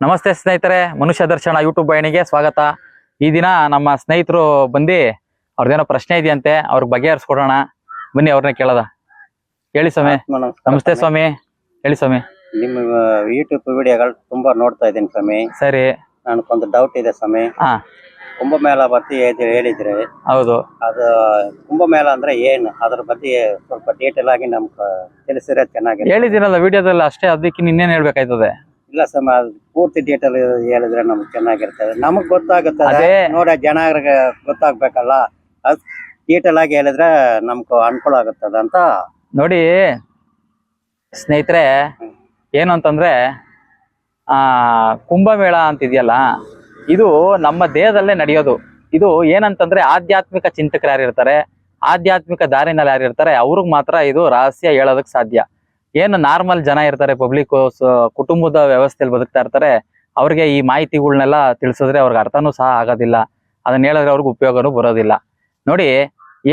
ನಮಸ್ತೆ ಸ್ನೇಹಿತರೆ, ಮನುಷ್ಯ ದರ್ಶನ ಯೂಟ್ಯೂಬ್ ವಾಹಿನಿಗೆ ಸ್ವಾಗತ. ಈ ದಿನ ನಮ್ಮ ಸ್ನೇಹಿತರು ಬಂದು ಅವ್ರದ್ದೇನೋ ಪ್ರಶ್ನೆ ಇದೆಯಂತೆ, ಅವ್ರಿಗೆ ಬಗೆಹರಿಸ್ಕೊಡೋಣ. ಬನ್ನಿ ಅವ್ರನ್ನ ಕೇಳೋದ. ಹೇಳಿ ಸ್ವಾಮಿ. ನಮಸ್ತೆ ಸ್ವಾಮಿ, ಹೇಳಿ ಸ್ವಾಮಿ. ನಿಮ್ಮ ಯೂಟ್ಯೂಬ್ ವಿಡಿಯೋಗಳು ತುಂಬಾ ನೋಡ್ತಾ ಇದ್ದೀನಿ ಸ್ವಾಮಿ. ಸರಿ, ನನಗೊಂದು ಡೌಟ್ ಇದೆ ಸ್ವಾಮಿ. ಕುಂಭಮೇಳ ಬಗ್ಗೆ ಹೇಳಿದ್ರೆ ಹೌದು, ಅದು ಕುಂಭಮೇಳ ಅಂದ್ರೆ ಏನು, ಅದ್ರ ಬಗ್ಗೆ ಸ್ವಲ್ಪ ಡೀಟೇಲ್ ಆಗಿ ನಮ್ಗೆ ತಿಳಿಸಿದ್ರೆ ಚೆನ್ನಾಗಿ. ಹೇಳಿದಿರಲ್ಲ ವಿಡಿಯೋದಲ್ಲಿ ಅಷ್ಟೇ, ಅದಕ್ಕೆ ಇನ್ನೇನ್ ಹೇಳ್ಬೇಕಾಯ್ತದೆ? ಇಲ್ಲ ಸ್ವಾಮಿ, ಅದು ಪೂರ್ತಿ ಡೀಟೇಲ್ ಹೇಳಿದ್ರೆ ನಮ್ಗೆ ಚೆನ್ನಾಗಿರ್ತದೆ, ನಮಗ್ ಗೊತ್ತಾಗುತ್ತದೆ. ಅದೇ ನೋಡ ಜನರಿಗೆ ಗೊತ್ತಾಗ್ಬೇಕಲ್ಲ, ಅದು ಡೀಟೇಲ್ ಆಗಿ ಹೇಳಿದ್ರೆ ನಮ್ಗೆ ಅನುಕೂಲ ಆಗುತ್ತದೆ ಅಂತ. ನೋಡಿ ಸ್ನೇಹಿತರೆ, ಏನು ಅಂತಂದ್ರೆ ಕುಂಭಮೇಳ ಅಂತಿದೆಯಲ್ಲ, ಇದು ನಮ್ಮ ದೇಹದಲ್ಲೇ ನಡೆಯೋದು. ಇದು ಏನಂತಂದ್ರೆ ಆಧ್ಯಾತ್ಮಿಕ ಚಿಂತಕರು ಯಾರಿರ್ತಾರೆ, ಆಧ್ಯಾತ್ಮಿಕ ದಾರಿನಲ್ಲಿ ಯಾರಿರ್ತಾರೆ, ಅವ್ರಿಗೆ ಮಾತ್ರ ಇದು ರಹಸ್ಯ ಹೇಳೋದಕ್ಕೆ ಸಾಧ್ಯ. ಏನು ನಾರ್ಮಲ್ ಜನ ಇರ್ತಾರೆ, ಪಬ್ಲಿಕ್ ಕುಟುಂಬದ ವ್ಯವಸ್ಥೆಯಲ್ಲಿ ಬದುಕ್ತಾ ಇರ್ತಾರೆ, ಅವ್ರಿಗೆ ಈ ಮಾಹಿತಿಗಳನ್ನೆಲ್ಲ ತಿಳಿಸಿದ್ರೆ ಅವ್ರಿಗೆ ಅರ್ಥನೂ ಸಹ ಆಗೋದಿಲ್ಲ. ಅದನ್ನ ಹೇಳಿದ್ರೆ ಅವ್ರಿಗೆ ಉಪಯೋಗನೂ ಬರೋದಿಲ್ಲ. ನೋಡಿ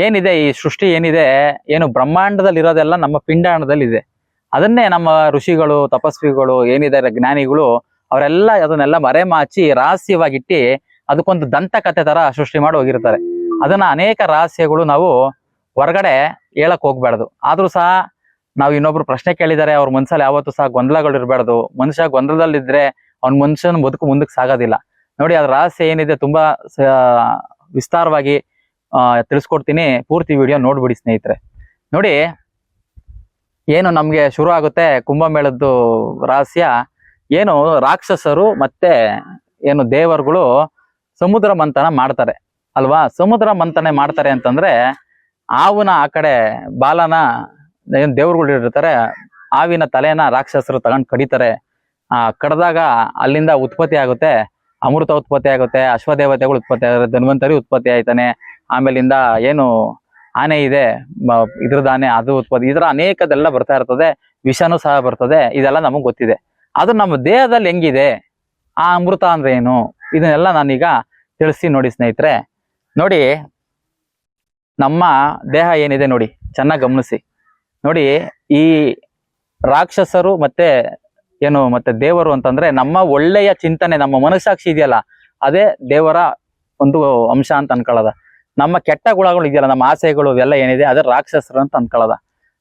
ಏನಿದೆ, ಈ ಸೃಷ್ಟಿ ಏನಿದೆ, ಏನು ಬ್ರಹ್ಮಾಂಡದಲ್ಲಿ ಇರೋದೆಲ್ಲ ನಮ್ಮ ಪಿಂಡಾಂಡದಲ್ಲಿ ಇದೆ. ಅದನ್ನೇ ನಮ್ಮ ಋಷಿಗಳು, ತಪಸ್ವಿಗಳು ಏನಿದೆ, ಜ್ಞಾನಿಗಳು, ಅವರೆಲ್ಲ ಅದನ್ನೆಲ್ಲ ಮರೆಮಾಚಿ ರಹಸ್ಯವಾಗಿಟ್ಟು ಅದಕ್ಕೊಂದು ದಂತಕಥೆ ತರ ಸೃಷ್ಟಿ ಮಾಡಿ ಹೋಗಿರ್ತಾರೆ. ಅದನ್ನ ಅನೇಕ ರಹಸ್ಯಗಳು ನಾವು ಹೊರಗಡೆ ಹೇಳಕ್ ಹೋಗ್ಬಾರ್ದು. ಆದ್ರೂ ಸಹ ನಾವು ಇನ್ನೊಬ್ರು ಪ್ರಶ್ನೆ ಕೇಳಿದ್ದಾರೆ, ಅವ್ರ ಮನ್ಸಲ್ಲಿ ಯಾವತ್ತೂ ಸಹ ಗೊಂದಲಗಳು ಇರಬಾರ್ದು. ಮನುಷ್ಯ ಗೊಂದಲದಲ್ಲಿದ್ರೆ ಮನುಷ್ಯನ ಬದುಕು ಮುಂದಕ್ಕೆ ಸಾಗೋದಿಲ್ಲ. ನೋಡಿ, ಅದ್ರ ರಹಸ್ಯ ಏನಿದೆ ತುಂಬಾ ವಿಸ್ತಾರವಾಗಿ ತಿಳಿಸ್ಕೊಡ್ತೀನಿ. ಪೂರ್ತಿ ವಿಡಿಯೋ ನೋಡ್ಬಿಡಿ ಸ್ನೇಹಿತರೆ. ನೋಡಿ, ಏನು ನಮ್ಗೆ ಶುರು ಆಗುತ್ತೆ ಕುಂಭಮೇಳದ್ದು ರಹಸ್ಯ. ಏನು ರಾಕ್ಷಸರು ಮತ್ತೆ ಏನು ದೇವರುಗಳು ಸಮುದ್ರ ಮಂಥನ ಮಾಡ್ತಾರೆ ಅಲ್ವಾ? ಸಮುದ್ರ ಮಂಥನೆ ಮಾಡ್ತಾರೆ ಅಂತಂದ್ರೆ, ಆವಿನ ಆ ಕಡೆ ಬಾಲನ ಏನ್ ದೇವ್ರುಗಳು ಇರ್ತಾರೆ, ಆವಿನ ತಲೆನ ರಾಕ್ಷಸರು ತಗೊಂಡ್ ಕಡಿತಾರೆ. ಕಡ್ದಾಗ ಅಲ್ಲಿಂದ ಉತ್ಪತ್ತಿ ಆಗುತ್ತೆ, ಅಮೃತ ಉತ್ಪತ್ತಿ ಆಗುತ್ತೆ, ಅಶ್ವದೇವತೆಗಳು ಉತ್ಪತ್ತಿ ಆಗುತ್ತೆ, ಧನ್ವಂತರಿ ಉತ್ಪತ್ತಿ ಆಯ್ತಾನೆ. ಆಮೇಲಿಂದ ಏನು ಆನೆ ಇದೆ, ಇದ್ರದ್ದು ಆನೆ, ಅದು ಉತ್ಪತ್ತಿ, ಇದರ ಅನೇಕದೆಲ್ಲ ಬರ್ತಾ ಇರ್ತದೆ. ವಿಷನೂ ಸಹ ಬರ್ತದೆ. ಇದೆಲ್ಲ ನಮಗ್ ಗೊತ್ತಿದೆ. ಅದು ನಮ್ಮ ದೇಹದಲ್ಲಿ ಹೆಂಗಿದೆ, ಆ ಅಮೃತ ಅಂದ್ರೆ ಏನು, ಇದನ್ನೆಲ್ಲ ನಾನೀಗ ತಿಳಿಸಿ ನೋಡಿ ಸ್ನೇಹಿತರೆ. ನೋಡಿ, ನಮ್ಮ ದೇಹ ಏನಿದೆ ನೋಡಿ, ಚೆನ್ನಾಗಿ ಗಮನಿಸಿ. ನೋಡಿ, ಈ ರಾಕ್ಷಸರು ಮತ್ತೆ ಏನು ಮತ್ತೆ ದೇವರು ಅಂತಂದ್ರೆ ನಮ್ಮ ಒಳ್ಳೆಯ ಚಿಂತನೆ, ನಮ್ಮ ಮನಸ್ಸಾಕ್ಷಿ ಇದೆಯಲ್ಲ, ಅದೇ ದೇವರ ಒಂದು ಅಂಶ ಅಂತ ಅನ್ಕೊಳ್ಳೋದ. ನಮ್ಮ ಕೆಟ್ಟ ಗುಣಗಳು ಇದೆಯಲ್ಲ, ನಮ್ಮ ಆಸೆಗಳು ಇವೆಲ್ಲ ಏನಿದೆ, ಅದೇ ರಾಕ್ಷಸರು ಅಂತ ಅನ್ಕೊಳ್ಳೋದ.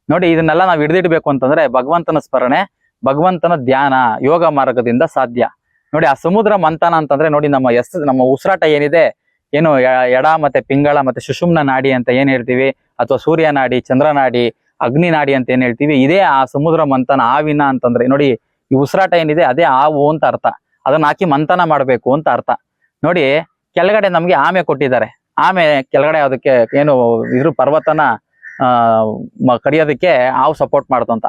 ನೋಡಿ, ಇದನ್ನೆಲ್ಲ ನಾವು ಹಿಡಿದಿಡ್ಬೇಕು ಅಂತಂದ್ರೆ ಭಗವಂತನ ಸ್ಮರಣೆ, ಭಗವಂತನ ಧ್ಯಾನ, ಯೋಗ ಮಾರ್ಗದಿಂದ ಸಾಧ್ಯ. ನೋಡಿ, ಆ ಸಮುದ್ರ ಮಂಥನ ಅಂತಂದ್ರೆ ನೋಡಿ, ನಮ್ಮ ಉಸಿರಾಟ ಏನಿದೆ, ಏನು ಎಡ ಮತ್ತೆ ಪಿಂಗಳ ಮತ್ತೆ ಸುಷುಮ್ನ ನಾಡಿ ಅಂತ ಏನ್ ಹೇಳ್ತೀವಿ, ಅಥವಾ ಸೂರ್ಯ ನಾಡಿ, ಚಂದ್ರ ನಾಡಿ, ಅಗ್ನಿ ನಾಡಿ ಅಂತ ಏನ್ ಹೇಳ್ತೀವಿ, ಇದೇ ಆ ಸಮುದ್ರ ಮಂಥನ. ಆವಿನ ಅಂತಂದ್ರೆ ನೋಡಿ, ಈ ಉಸಿರಾಟ ಏನಿದೆ ಅದೇ ಆವು ಅಂತ ಅರ್ಥ. ಅದನ್ನ ಹಾಕಿ ಮಂಥನ ಮಾಡ್ಬೇಕು ಅಂತ ಅರ್ಥ. ನೋಡಿ, ಕೆಳಗಡೆ ನಮ್ಗೆ ಆಮೆ ಕೊಟ್ಟಿದ್ದಾರೆ. ಆಮೆ ಕೆಳಗಡೆ ಅದಕ್ಕೆ ಏನು ಇದ್ರ ಪರ್ವತನ ಕಡಿಯೋದಕ್ಕೆ ಹಾವು ಸಪೋರ್ಟ್ ಮಾಡ್ತಂತ.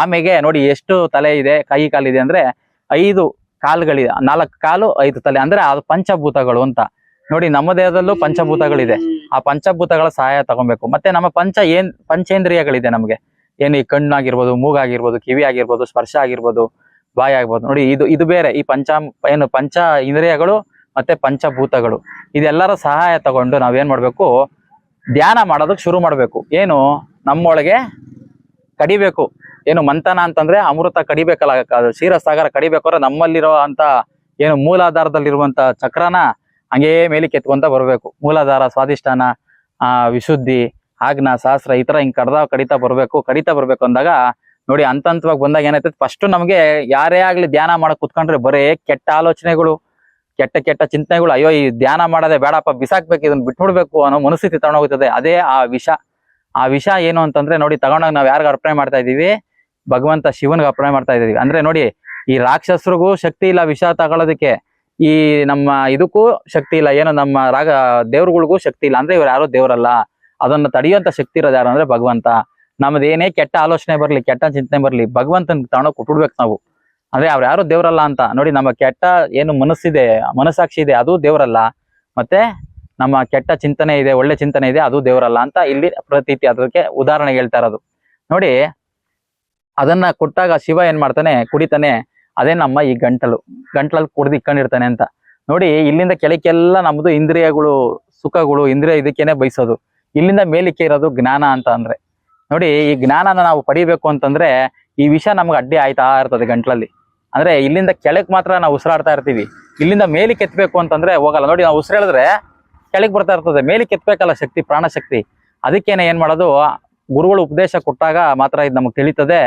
ಆಮೆಗೆ ನೋಡಿ ಎಷ್ಟು ತಲೆ ಇದೆ, ಕೈ ಕಾಲಿದೆ ಅಂದ್ರೆ 5 ಕಾಲುಗಳಿದೆ, 4 ಕಾಲು 5 ತಲೆ, ಅಂದ್ರೆ ಅದು ಪಂಚಭೂತಗಳು ಅಂತ. ನೋಡಿ, ನಮ್ಮ ದೇಹದಲ್ಲೂ ಪಂಚಭೂತಗಳಿದೆ. ಆ ಪಂಚಭೂತಗಳ ಸಹಾಯ ತಗೊಬೇಕು. ಮತ್ತೆ ನಮ್ಮ ಪಂಚೇಂದ್ರಿಯಗಳಿದೆ ನಮ್ಗೆ. ಏನು ಈ ಕಣ್ಣಾಗಿರ್ಬೋದು, ಮೂಗಾಗಿರ್ಬೋದು, ಕಿವಿ ಆಗಿರ್ಬೋದು, ಸ್ಪರ್ಶ ಆಗಿರ್ಬೋದು, ಬಾಯಿ ಆಗ್ಬೋದು. ನೋಡಿ, ಇದು ಬೇರೆ. ಈ ಪಂಚ ಇಂದ್ರಿಯಗಳು ಮತ್ತೆ ಪಂಚಭೂತಗಳು, ಇದೆಲ್ಲರ ಸಹಾಯ ತಗೊಂಡು ನಾವೇನ್ ಮಾಡ್ಬೇಕು, ಧ್ಯಾನ ಮಾಡೋದಕ್ಕೆ ಶುರು ಮಾಡ್ಬೇಕು. ಏನು ನಮ್ಮೊಳಗೆ ಕಡಿಬೇಕು. ಏನು ಮಂಥನ ಅಂತಂದ್ರೆ ಅಮೃತ ಕಡಿಬೇಕಲ್ಲ, ಕ್ಷೀರಸಾಗರ ಕಡಿಬೇಕಾದ್ರೆ ನಮ್ಮಲ್ಲಿರೋ ಅಂತ ಏನು ಮೂಲಾಧಾರದಲ್ಲಿರುವಂತ ಚಕ್ರನ ಹಂಗೇ ಮೇಲೆ ಕೆತ್ಕೊಂತ ಬರ್ಬೇಕು. ಮೂಲಾಧಾರ, ಸ್ವಾಧಿಷ್ಠಾನ, ವಿಶುದ್ಧಿ, ಆಜ್ಞ, ಸಹಸ್ರ, ಈ ತರ ಹಿಂಗ್ ಕಡಿತಾ ಬರ್ಬೇಕು ಅಂದಾಗ ನೋಡಿ, ಹಂತವಾಗಿ ಬಂದಾಗ ಏನಾಯ್ತದೆ, ಫಸ್ಟ್ ನಮ್ಗೆ ಯಾರೇ ಆಗ್ಲಿ ಧ್ಯಾನ ಮಾಡಕ್ ಕುತ್ಕೊಂಡ್ರೆ ಬರೇ ಕೆಟ್ಟ ಆಲೋಚನೆಗಳು, ಕೆಟ್ಟ ಚಿಂತನೆಗಳು. ಅಯ್ಯೋ, ಈ ಧ್ಯಾನ ಮಾಡೋದೇ ಬೇಡಪ್ಪ, ಬಿಸಾಕ್ಬೇಕು, ಇದನ್ನ ಬಿಟ್ಬಿಡ್ಬೇಕು ಅನ್ನೋ ಮನಸ್ಥಿತಿ ತಗೊಂಡೋಗ್ತದೆ. ಅದೇ ಆ ವಿಷ ಏನು ಅಂತಂದ್ರೆ ನೋಡಿ, ತಗೊಂಡಾಗ ನಾವ್ ಯಾರಿಗ ಅರ್ಪಣೆ ಮಾಡ್ತಾ ಇದೀವಿ, ಭಗವಂತ ಶಿವನ್ಗೆ ಅರ್ಪಣೆ ಮಾಡ್ತಾ ಇದೀವಿ. ಅಂದ್ರೆ ನೋಡಿ, ಈ ರಾಕ್ಷಸರಿಗೂ ಶಕ್ತಿ ಇಲ್ಲ ವಿಷ ತಗೊಳ್ಳೋದಕ್ಕೆ, ಈ ನಮ್ಮ ಇದಕ್ಕೂ ಶಕ್ತಿ ಇಲ್ಲ, ಏನು ನಮ್ಮ ದೇವ್ರುಗಳಿಗೂ ಶಕ್ತಿ ಇಲ್ಲ. ಅಂದ್ರೆ ಇವ್ರು ಯಾರೋ ದೇವ್ರಲ್ಲ, ಅದನ್ನ ತಡೆಯುವಂತ ಶಕ್ತಿ ಇರೋದು ಯಾರು ಅಂದ್ರೆ ಭಗವಂತ. ನಮ್ದು ಏನೇ ಕೆಟ್ಟ ಆಲೋಚನೆ ಬರ್ಲಿ, ಕೆಟ್ಟ ಚಿಂತನೆ ಬರ್ಲಿ, ಭಗವಂತನ ತಗೊಂಡೋಗಿ ಕೊಟ್ಬಿಡ್ಬೇಕು ನಾವು. ಅಂದ್ರೆ ಅವ್ರು ಯಾರು ದೇವ್ರಲ್ಲ ಅಂತ. ನೋಡಿ, ನಮ್ಮ ಕೆಟ್ಟ ಏನು ಮನಸ್ಸಿದೆ, ಮನಸ್ಸಾಕ್ಷಿ ಇದೆ, ಅದು ದೇವ್ರಲ್ಲ. ಮತ್ತೆ ನಮ್ಮ ಕೆಟ್ಟ ಚಿಂತನೆ ಇದೆ, ಒಳ್ಳೆ ಚಿಂತನೆ ಇದೆ, ಅದು ದೇವ್ರಲ್ಲ ಅಂತ ಇಲ್ಲಿ ಪ್ರತೀತಿ. ಅದಕ್ಕೆ ಉದಾಹರಣೆ ಹೇಳ್ತಾ ಇರೋದು. ನೋಡಿ, ಅದನ್ನ ಕೊಟ್ಟಾಗ ಶಿವ ಏನ್ ಮಾಡ್ತಾನೆ, ಕುಡಿತಾನೆ. ಅದೇ ನಮ್ಮ ಈ ಗಂಟಲಲ್ಲಿ ಕುಡ್ದು ಇಕ್ಕೊಂಡಿರ್ತಾನೆ ಅಂತ. ನೋಡಿ, ಇಲ್ಲಿಂದ ಕೆಳಕ್ಕೆಲ್ಲ ನಮ್ದು ಇಂದ್ರಿಯಗಳು, ಸುಖಗಳು, ಇಂದ್ರಿಯ ಇದಕ್ಕೇನೆ ಬಯಸೋದು. ಇಲ್ಲಿಂದ ಮೇಲಿಕ್ಕೆ ಇರೋದು ಜ್ಞಾನ ಅಂತ ಅಂದ್ರೆ. ನೋಡಿ, ಈ ಜ್ಞಾನನ ನಾವು ಪಡಿಬೇಕು ಅಂತಂದ್ರೆ ಈ ವಿಷ ನಮ್ಗೆ ಅಡ್ಡಿ ಆಯ್ತಾ ಇರ್ತದೆ ಗಂಟ್ಲಲ್ಲಿ. ಅಂದ್ರೆ ಇಲ್ಲಿಂದ ಕೆಳಗ್ ಮಾತ್ರ ನಾವು ಉಸಿರಾಡ್ತಾ ಇರ್ತೀವಿ. ಇಲ್ಲಿಂದ ಮೇಲಿಗೆ ಎತ್ತಬೇಕು ಅಂತಂದ್ರೆ ಹೋಗಲ್ಲ. ನೋಡಿ, ನಾವು ಉಸಿರೇಳಿದ್ರೆ ಕೆಳಗೆ ಬರ್ತಾ ಇರ್ತದೆ, ಮೇಲಿಗೆ ಎತ್ತಬೇಕಲ್ಲ ಶಕ್ತಿ, ಪ್ರಾಣಶಕ್ತಿ. ಅದಕ್ಕೇನೆ ಏನ್ ಮಾಡೋದು, ಗುರುಗಳು ಉಪದೇಶ ಕೊಟ್ಟಾಗ ಮಾತ್ರ ಇದು ನಮಗೆ ತಿಳಿತದೆ.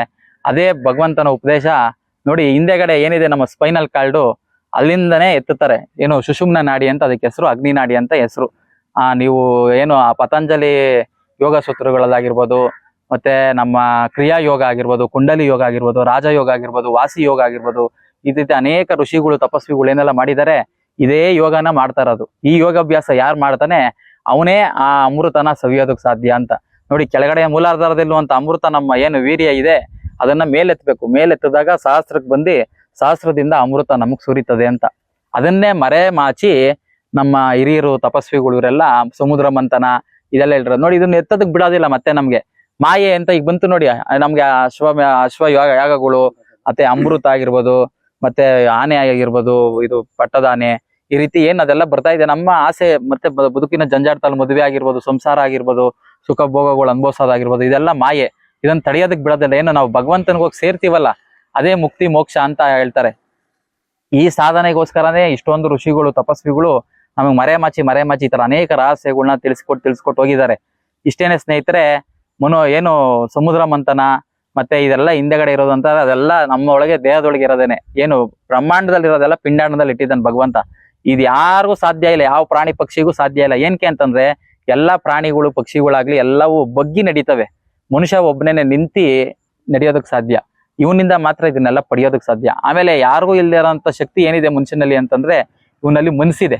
ಅದೇ ಭಗವಂತನ ಉಪದೇಶ. ನೋಡಿ, ಹಿಂದೆಗಡೆ ಏನಿದೆ ನಮ್ಮ ಸ್ಪೈನಲ್ ಕಾರ್ಡು, ಅಲ್ಲಿಂದನೇ ಎತ್ತುತ್ತಾರೆ. ಏನು ಸುಷುಮ್ನ ನಾಡಿ ಅಂತ ಅದಕ್ಕೆ ಹೆಸರು, ಅಗ್ನಿ ನಾಡಿ ಅಂತ ಹೆಸರು. ನೀವು ಏನು ಆ ಪತಂಜಲಿ ಯೋಗ ಸೂತ್ರಗಳಲ್ಲಾಗಿರ್ಬೋದು, ಮತ್ತೆ ನಮ್ಮ ಕ್ರಿಯಾ ಯೋಗ ಆಗಿರ್ಬೋದು, ಕುಂಡಲಿ ಯೋಗ ಆಗಿರ್ಬೋದು, ರಾಜಯೋಗ ಆಗಿರ್ಬೋದು, ವಾಸಿ ಯೋಗ ಆಗಿರ್ಬೋದು, ಇದಿದ್ದ ಅನೇಕ ಋಷಿಗಳು ತಪಸ್ವಿಗಳು ಏನೆಲ್ಲ ಮಾಡಿದ್ದಾರೆ, ಇದೇ ಯೋಗನ ಮಾಡ್ತಾ ಇರೋದು. ಈ ಯೋಗಾಭ್ಯಾಸ ಯಾರು ಮಾಡ್ತಾನೆ ಅವನೇ ಆ ಅಮೃತನ ಸವಿಯೋದಕ್ಕೆ ಸಾಧ್ಯ ಅಂತ. ನೋಡಿ, ಕೆಳಗಡೆ ಮೂಲಾಧಾರದಲ್ಲಿರುವಂತ ಅಮೃತ, ನಮ್ಮ ಏನು ವೀರ್ಯ ಇದೆ, ಅದನ್ನ ಮೇಲೆತ್ತಬೇಕು. ಮೇಲೆತ್ತಿದಾಗ ಸಹಸ್ರಕ್ಕೆ ಬಂದು ಸಹಸ್ರದಿಂದ ಅಮೃತ ನಮಗ್ ಸುರಿತದೆ ಅಂತ. ಅದನ್ನೇ ಮರೆ ಮಾಚಿ ನಮ್ಮ ಹಿರಿಯರು ತಪಸ್ವಿಗಳು ಇವರೆಲ್ಲ ಸಮುದ್ರ ಮಂಥನ ಇದೆಲ್ಲ ಹೇಳಿರೋದು. ನೋಡಿ, ಇದನ್ನ ಎತ್ತದಕ್ ಬಿಡೋದಿಲ್ಲ. ಮತ್ತೆ ನಮ್ಗೆ ಮಾಯೆ ಅಂತ ಈಗ ಬಂತು ನೋಡಿ, ನಮ್ಗೆ ಅಶ್ವ ಯಾಗಗಳು, ಮತ್ತೆ ಅಮೃತ ಆಗಿರ್ಬೋದು, ಮತ್ತೆ ಆನೆ ಆಗಿರ್ಬೋದು, ಇದು ಪಟ್ಟದ ಆನೆ, ಈ ರೀತಿ ಏನ್ ಅದೆಲ್ಲ ಬರ್ತಾ ಇದೆ. ನಮ್ಮ ಆಸೆ ಮತ್ತೆ ಬದುಕಿನ ಜಂಜಾಟದಲ್ಲಿ ಮದುವೆ ಆಗಿರ್ಬೋದು, ಸಂಸಾರ ಆಗಿರ್ಬೋದು, ಸುಖ ಭೋಗಗಳು ಅನುಭವಿಸೋದಾಗಿರ್ಬೋದು, ಇದೆಲ್ಲ ಮಾಯೆ. ಇದನ್ನ ತಡೆಯೋದಕ್ ಬಿಡೋದಿಲ್ಲ. ಏನು ನಾವು ಭಗವಂತನಿಗೋಗಿ ಸೇರ್ತೀವಲ್ಲ, ಅದೇ ಮುಕ್ತಿ ಮೋಕ್ಷ ಅಂತ ಹೇಳ್ತಾರೆ. ಈ ಸಾಧನೆಗೋಸ್ಕರನೇ ಇಷ್ಟೊಂದು ಋಷಿಗಳು ತಪಸ್ವಿಗಳು ನಮಗೆ ಮರೆಮಾಚಿ ಈ ತರ ಅನೇಕ ರಹಸ್ಯಗಳನ್ನ ತಿಳಿಸ್ಕೊಟ್ಟು ಹೋಗಿದ್ದಾರೆ. ಇಷ್ಟೇನೆ ಸ್ನೇಹಿತರೆ, ಏನು ಸಮುದ್ರ ಮಂಥನ ಮತ್ತೆ ಇದೆಲ್ಲ ಹಿಂದೆಗಡೆ ಇರೋದಂತ ಅದೆಲ್ಲ ನಮ್ಮ ಒಳಗೆ ದೇಹದೊಳಗೆ ಇರೋದೇನೆ. ಏನು ಬ್ರಹ್ಮಾಂಡದಲ್ಲಿ ಇರೋದೆಲ್ಲ ಪಿಂಡಾಂಡದಲ್ಲಿ ಇಟ್ಟಿದ್ದಾನೆ ಭಗವಂತ. ಇದು ಯಾರಿಗೂ ಸಾಧ್ಯ ಇಲ್ಲ, ಯಾವ ಪ್ರಾಣಿ ಪಕ್ಷಿಗೂ ಸಾಧ್ಯ ಇಲ್ಲ. ಏನಕ್ಕೆ ಅಂತಂದ್ರೆ ಎಲ್ಲಾ ಪ್ರಾಣಿಗಳು ಪಕ್ಷಿಗಳಾಗ್ಲಿ ಎಲ್ಲವೂ ಬಗ್ಗಿ ನಡೀತವೆ. ಮನುಷ್ಯ ಒಬ್ಬನೇ ನಿಂತಿ ನಡೆಯೋದಕ್ಕೆ ಸಾಧ್ಯ. ಇವನಿಂದ ಮಾತ್ರ ಇದನ್ನೆಲ್ಲ ಪಡೆಯೋದಕ್ಕೆ ಸಾಧ್ಯ. ಆಮೇಲೆ ಯಾರಿಗೂ ಇಲ್ಲದೆ ಇರೋಂಥ ಶಕ್ತಿ ಏನಿದೆ ಮನುಷ್ಯನಲ್ಲಿ ಅಂತಂದ್ರೆ, ಇವನಲ್ಲಿ ಮನಸ್ಸಿದೆ.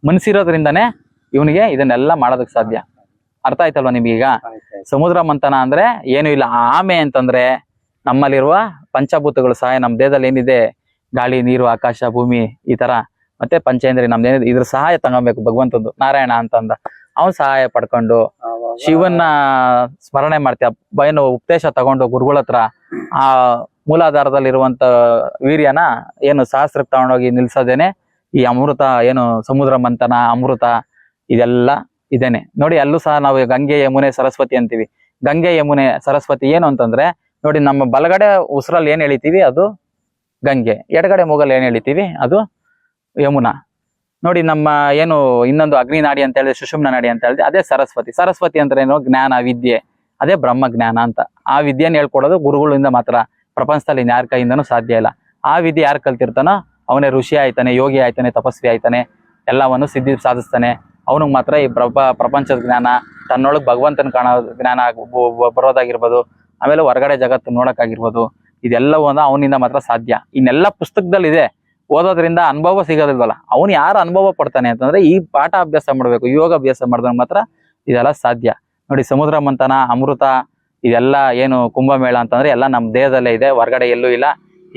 ಮನಸ್ಸಿರೋದ್ರಿಂದಾನೇ ಇವನಿಗೆ ಇದನ್ನೆಲ್ಲ ಮಾಡೋದಕ್ಕೆ ಸಾಧ್ಯ. ಅರ್ಥ ಆಯ್ತಲ್ವಾ ನಿಮ್ಗೀಗ? ಸಮುದ್ರ ಮಂಥನ ಅಂದ್ರೆ ಏನು ಇಲ್ಲ. ಆಮೆ ಅಂತಂದ್ರೆ ನಮ್ಮಲ್ಲಿರುವ ಪಂಚಭೂತಗಳು ಸಹಾಯ, ನಮ್ಮ ದೇಹದಲ್ಲಿ ಏನಿದೆ ಗಾಳಿ, ನೀರು, ಆಕಾಶ, ಭೂಮಿ, ಈ ತರ ಮತ್ತೆ ಪಂಚೇಂದ್ರಿಯ, ನಮ್ದೇನಿದೆ ಇದ್ರ ಸಹಾಯ ತಗೊಬೇಕು ಭಗವಂತಂದು. ನಾರಾಯಣ ಅಂತಂದ ಅವನ್ ಸಹಾಯ ಪಡ್ಕೊಂಡು ಶಿವನ್ನ ಸ್ಮರಣೆ ಮಾಡ್ತೀಯ. ಏನು ಉಪದೇಶ ತಗೊಂಡು ಗುರುಗಳ ಹತ್ರ ಆ ಮೂಲಾಧಾರದಲ್ಲಿರುವಂತ ವೀರ್ಯನ ಏನು ಸಹಸ್ರಕ್ಕೆ ತಗೊಂಡೋಗಿ ನಿಲ್ಸೋದೇನೆ ಈ ಅಮೃತ. ಏನು ಸಮುದ್ರ ಮಂಥನ, ಅಮೃತ, ಇದೆಲ್ಲ ಇದೇನೆ. ನೋಡಿ, ಅಲ್ಲೂ ಸಹ ನಾವು ಗಂಗೆ, ಯಮುನೆ, ಸರಸ್ವತಿ ಅಂತೀವಿ. ಗಂಗೆ, ಯಮುನೆ, ಸರಸ್ವತಿ ಏನು ಅಂತಂದ್ರೆ, ನೋಡಿ ನಮ್ಮ ಬಲಗಡೆ ಉಸಿರಲ್ಲಿ ಏನ್ ಎಳಿತೀವಿ ಅದು ಗಂಗೆ, ಎಡಗಡೆ ಮೂಗಲ್ಲಿ ಏನ್ ಎಳಿತೀವಿ ಅದು ಯಮುನಾ. ನೋಡಿ, ನಮ್ಮ ಏನು ಇನ್ನೊಂದು ಅಗ್ನಿ ನಾಡಿ ಅಂತ ಹೇಳಿದ್ರೆ, ಸುಷುಮ್ನ ನಾಡಿ ಅಂತ ಹೇಳಿದ್ರೆ ಅದೇ ಸರಸ್ವತಿ. ಸರಸ್ವತಿ ಅಂದ್ರೆ ಏನು? ಜ್ಞಾನ, ವಿದ್ಯೆ, ಅದೇ ಬ್ರಹ್ಮ ಜ್ಞಾನ ಅಂತ. ಆ ವಿದ್ಯೆನ ಹೇಳ್ಕೊಡೋದು ಗುರುಗಳಿಂದ ಮಾತ್ರ. ಪ್ರಪಂಚದಲ್ಲಿ ಯಾರ ಕೈಯಿಂದನೂ ಸಾಧ್ಯ ಇಲ್ಲ. ಆ ವಿದ್ಯೆ ಯಾರು ಕಲ್ತಿರ್ತಾನೋ ಅವನೇ ಋಷಿ ಆಯ್ತಾನೆ, ಯೋಗಿ ಆಯ್ತಾನೆ, ತಪಸ್ವಿ ಆಯ್ತಾನೆ, ಎಲ್ಲವನ್ನು ಸಿದ್ಧಿ ಸಾಧಿಸ್ತಾನೆ. ಅವನಿಗೆ ಮಾತ್ರ ಈ ಪ್ರಪಂಚದ ಜ್ಞಾನ, ತನ್ನೊಳಗೆ ಭಗವಂತನ ಕಾಣೋ ಜ್ಞಾನ ಬರೋದಾಗಿರ್ಬೋದು, ಆಮೇಲೆ ಹೊರಗಡೆ ಜಗತ್ತು ನೋಡಕ್ಕಾಗಿರ್ಬೋದು, ಇದೆಲ್ಲವೂ ಅವನಿಂದ ಮಾತ್ರ ಸಾಧ್ಯ. ಇನ್ನೆಲ್ಲ ಪುಸ್ತಕದಲ್ಲಿ ಇದೆ, ಓದೋದ್ರಿಂದ ಅನುಭವ ಸಿಗೋದಿಲ್ವಲ್ಲ. ಅವನು ಯಾರು ಅನುಭವ ಪಡ್ತಾನೆ ಅಂತಂದ್ರೆ ಈ ಪಾಠ ಅಭ್ಯಾಸ ಮಾಡ್ಬೇಕು, ಯೋಗ ಅಭ್ಯಾಸ ಮಾಡಿದಾಗ ಮಾತ್ರ ಇದೆಲ್ಲ ಸಾಧ್ಯ. ನೋಡಿ, ಸಮುದ್ರ ಮಂಥನ, ಅಮೃತ, ಇದೆಲ್ಲ ಏನು ಕುಂಭಮೇಳ ಅಂತಂದ್ರೆ ಎಲ್ಲ ನಮ್ಮ ದೇಹದಲ್ಲೇ ಇದೆ, ಹೊರಗಡೆ ಎಲ್ಲೂ ಇಲ್ಲ.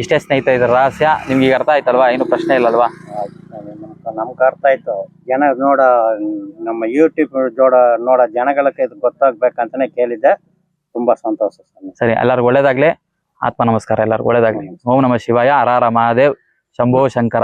ಇಷ್ಟೇ ಸ್ನೇಹಿತ ಇದ್ರ ರಹಸ್ಯ. ನಿಮ್ಗೆ ಈಗ ಅರ್ಥ ಆಯ್ತಲ್ವಾ? ಏನು ಪ್ರಶ್ನೆ ಇಲ್ಲಲ್ವಾ? ನಮ್ಗೆ ಅರ್ಥ ಆಯ್ತು. ನಮ್ಮ ಯೂಟ್ಯೂಬ್ ನೋಡೋ ಜನಗಳಿಗೆ ಇದು ಗೊತ್ತಾಗ್ಬೇಕಂತಾನೆ ಕೇಳಿದ್ದೆ. ತುಂಬಾ ಸಂತೋಷ. ಸರಿ, ಎಲ್ಲರಿಗೂ ಒಳ್ಳೇದಾಗ್ಲಿ. ಆತ್ಮ ನಮಸ್ಕಾರ, ಎಲ್ಲರಿಗೂ ಒಳ್ಳೇದಾಗ್ಲಿ. ಓಂ ನಮಃ ಶಿವಾಯ. ಹರ ಹರ ಮಹಾದೇವ್, ಶಂಭೋ ಶಂಕರ.